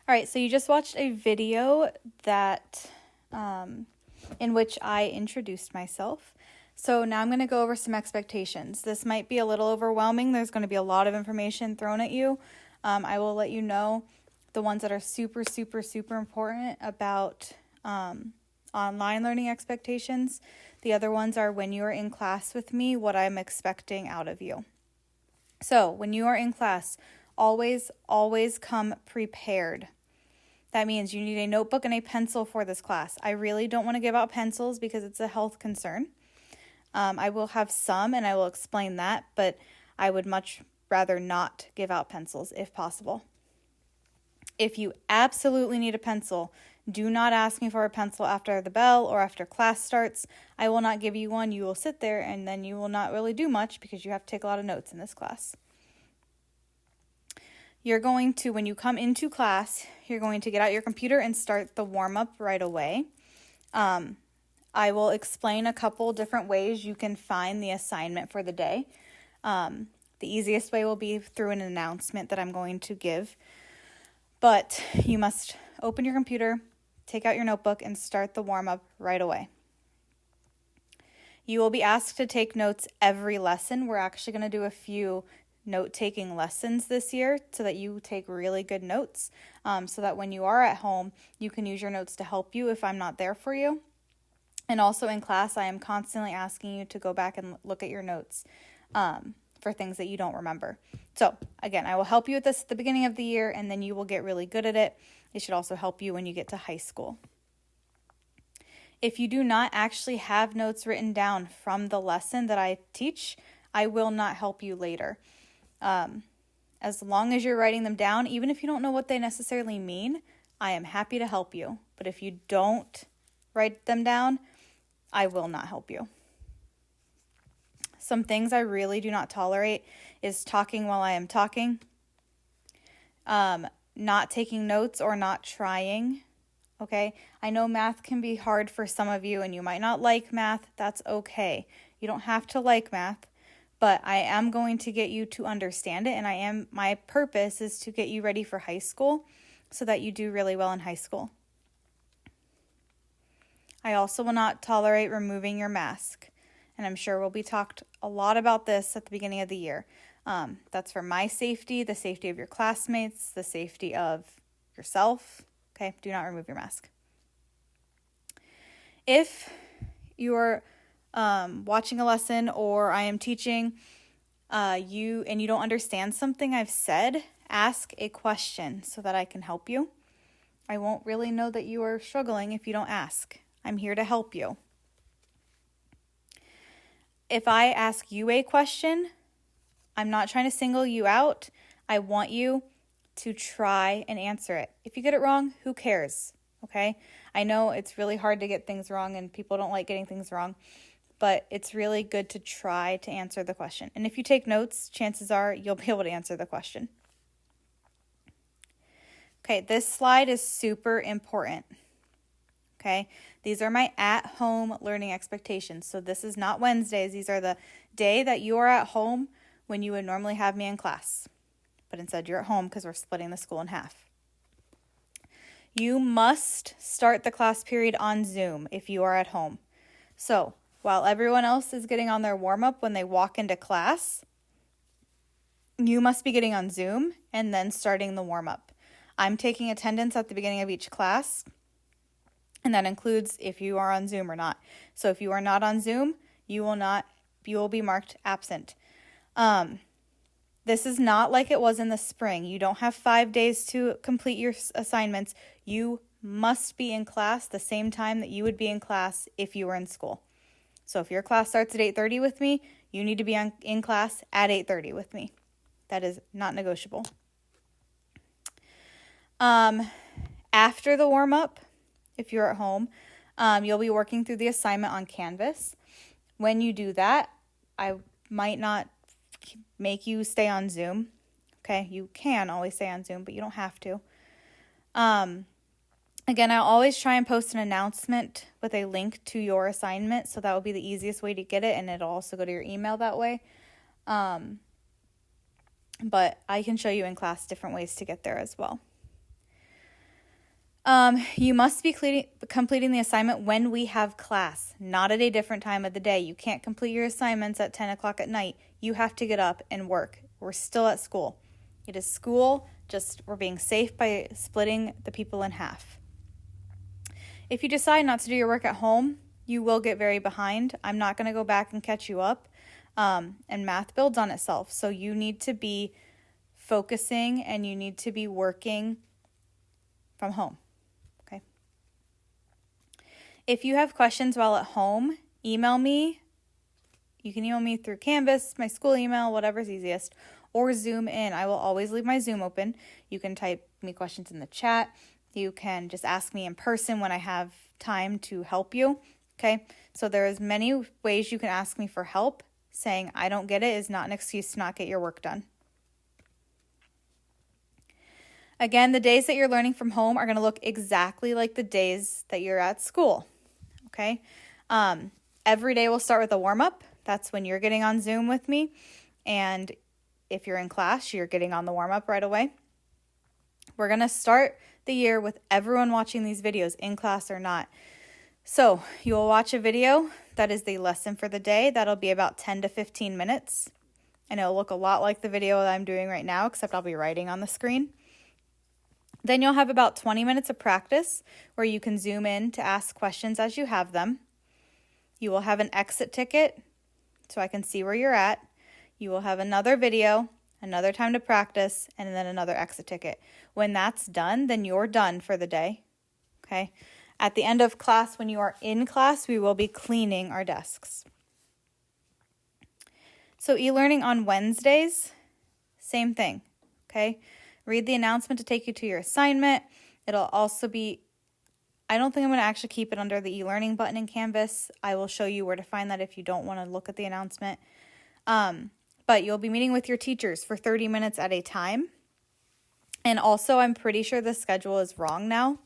All right, so you just watched a video that in which I introduced myself. So now I'm going to go over some expectations. This might be a little overwhelming. There's going to be a lot of information thrown at you. I will let you know the ones that are super, super, super important about online learning expectations. The other ones are when you are in class with me, what I'm expecting out of you. So when you are in class, always, always come prepared. That means you need a notebook and a pencil for this class. I really don't want to give out pencils because it's a health concern. I will have some and I will explain that, but I would much rather not give out pencils if possible. If you absolutely need a pencil, do not ask me for a pencil after the bell or after class starts. I will not give you one. You will sit there and then you will not really do much because you have to take a lot of notes in this class. You're going to, when you come into class, you're going to get out your computer and start the warm-up right away. I will explain a couple different ways you can find the assignment for the day. The easiest way will be through an announcement that I'm going to give. But you must open your computer, take out your notebook, and start the warm-up right away. You will be asked to take notes every lesson. We're actually going to do a few note-taking lessons this year so that you take really good notes, so that when you are at home, you can use your notes to help you if I'm not there for you. And also in class, I am constantly asking you to go back and look at your notes for things that you don't remember. So again, I will help you with this at the beginning of the year, and then you will get really good at it. It should also help you when you get to high school. If you do not actually have notes written down from the lesson that I teach, I will not help you later. As long as you're writing them down, even if you don't know what they necessarily mean, I am happy to help you. But if you don't write them down, I will not help you. Some things I really do not tolerate is talking while I am talking, not taking notes or not trying. Okay, I know math can be hard for some of you and you might not like math. That's okay. You don't have to like math. But I am going to get you to understand it, and my purpose is to get you ready for high school so that you do really well in high school. I also will not tolerate removing your mask, and I'm sure we'll be talked a lot about this at the beginning of the year. That's for my safety, the safety of your classmates, the safety of yourself. Okay, do not remove your mask. If you're watching a lesson or I am teaching you don't understand something I've said, ask a question so that I can help you. I won't really know that you are struggling if you don't ask. I'm here to help you. If I ask you a question, I'm not trying to single you out. I want you to try and answer it. If you get it wrong, who cares? Okay? I know it's really hard to get things wrong and people don't like getting things wrong, but it's really good to try to answer the question. And if you take notes, chances are you'll be able to answer the question. Okay, this slide is super important. Okay, these are my at-home learning expectations. So this is not Wednesdays. These are the day that you are at home when you would normally have me in class. But instead you're at home because we're splitting the school in half. You must start the class period on Zoom if you are at home. So while everyone else is getting on their warm-up when they walk into class, you must be getting on Zoom and then starting the warm-up. I'm taking attendance at the beginning of each class, and that includes if you are on Zoom or not. So if you are not on Zoom, you will be marked absent. This is not like it was in the spring. You don't have 5 days to complete your assignments. You must be in class the same time that you would be in class if you were in school. So if your class starts at 8:30 with me, you need to be in class at 8:30 with me. That is not negotiable. After the warm-up, if you're at home, you'll be working through the assignment on Canvas. When you do that, I might not make you stay on Zoom. Okay, you can always stay on Zoom, but you don't have to. Again, I'll always try and post an announcement with a link to your assignment, so that will be the easiest way to get it, and it'll also go to your email that way. But I can show you in class different ways to get there as well. You must be completing the assignment when we have class, not at a different time of the day. You can't complete your assignments at 10 o'clock at night. You have to get up and work. We're still at school. It is school, just we're being safe by splitting the people in half. If you decide not to do your work at home, you will get very behind. I'm not going to go back and catch you up. And math builds on itself. So you need to be focusing and you need to be working from home. Okay. If you have questions while at home, email me. You can email me through Canvas, my school email, whatever's easiest, or Zoom in. I will always leave my Zoom open. You can type me questions in the chat. You can just ask me in person when I have time to help you. Okay. So there's many ways you can ask me for help. Saying I don't get it is not an excuse to not get your work done. Again, the days that you're learning from home are going to look exactly like the days that you're at school. Okay. Every day we'll start with a warm-up. That's when you're getting on Zoom with me. And if you're in class, you're getting on the warm-up right away. We're going to start the year with everyone watching these videos, in class or not. So you will watch a video that is the lesson for the day. That'll be about 10 to 15 minutes. And it'll look a lot like the video that I'm doing right now, except I'll be writing on the screen. Then you'll have about 20 minutes of practice where you can zoom in to ask questions as you have them. You will have an exit ticket so I can see where you're at. You will have another video, another time to practice, and then another exit ticket. When that's done, then you're done for the day. Okay? At the end of class, when you are in class, we will be cleaning our desks. So e-learning on Wednesdays, same thing, okay? Read the announcement to take you to your assignment. It'll also be, I don't think I'm going to actually keep it under the e-learning button in Canvas. I will show you where to find that if you don't want to look at the announcement. But you'll be meeting with your teachers for 30 minutes at a time. And also, I'm pretty sure the schedule is wrong now.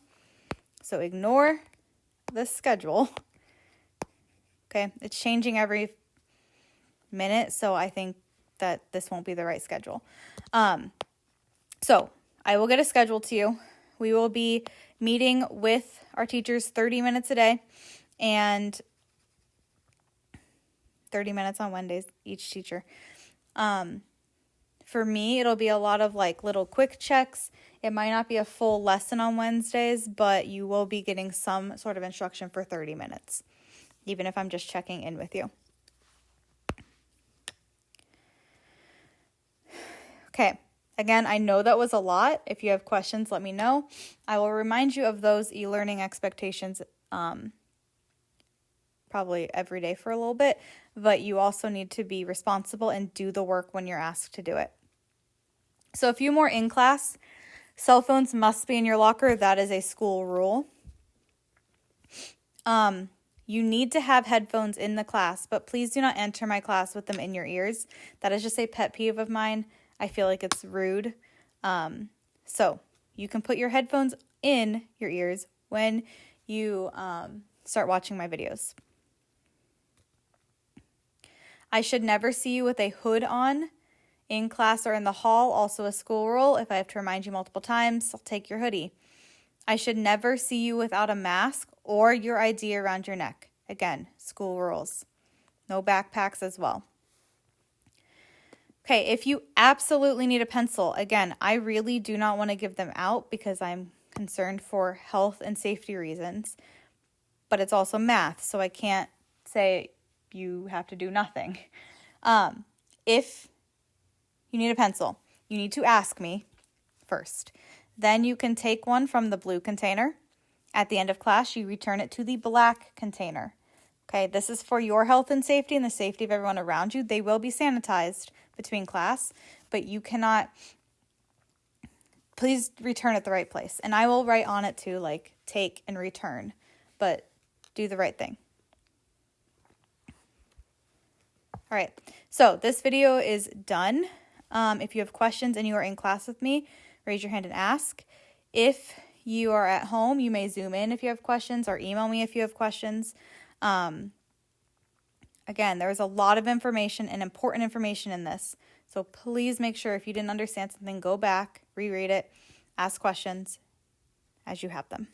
So ignore the schedule. Okay, it's changing every minute, so I think that this won't be the right schedule. So I will get a schedule to you. We will be meeting with our teachers 30 minutes a day and 30 minutes on Wednesdays, each teacher. For me, it'll be a lot of like little quick checks. It might not be a full lesson on Wednesdays, but you will be getting some sort of instruction for 30 minutes, even if I'm just checking in with you. Okay, again, I know that was a lot. If you have questions, let me know. I will remind you of those e-learning expectations probably every day for a little bit, but you also need to be responsible and do the work when you're asked to do it. So a few more in class. Cell phones must be in your locker. That is a school rule. You need to have headphones in the class, but please do not enter my class with them in your ears. That is just a pet peeve of mine. I feel like it's rude. So you can put your headphones in your ears when you start watching my videos. I should never see you with a hood on in class or in the hall, also a school rule. If I have to remind you multiple times, I'll take your hoodie. I should never see you without a mask or your ID around your neck. Again, school rules. No backpacks as well. Okay, if you absolutely need a pencil, again, I really do not want to give them out because I'm concerned for health and safety reasons, but it's also math, so I can't say you have to do nothing. If you need a pencil, you need to ask me first. Then you can take one from the blue container. At the end of class, you return it to the black container. Okay, this is for your health and safety and the safety of everyone around you. They will be sanitized between class, but you cannot, please return at the right place. And I will write on it too, like take and return, but do the right thing. All right, so this video is done. If you have questions and you are in class with me, raise your hand and ask. If you are at home, you may Zoom in if you have questions or email me if you have questions. Again, there is a lot of information and important information in this. So please make sure if you didn't understand something, go back, reread it, ask questions, as you have them.